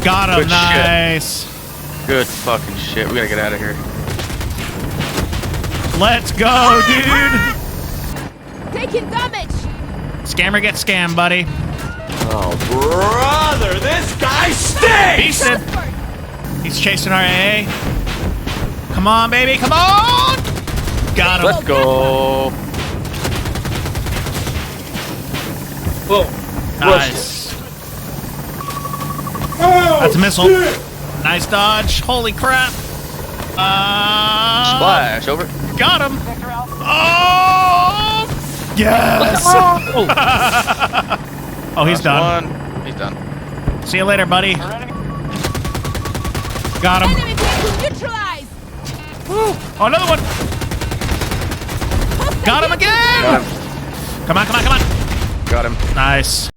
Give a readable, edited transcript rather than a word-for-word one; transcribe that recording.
Got him. Good shit. Nice. Good fucking shit. We gotta get out of here. Let's go, dude. Taking damage. Scammer get scammed, buddy. Oh, brother, this guy stinks! Beasted. He's chasing our AA. Come on, baby. Come on. Got him. Let's go. Whoa. Nice. That's a missile. Nice dodge. Holy crap. Splash over. Got him. Oh! Yes! Oh, he's done. One. He's done. See you later, buddy. Got him. Enemy vehicle neutralized. Woo. Oh, another one. Got him again. Got him. Come on, come on, come on. Got him. Nice.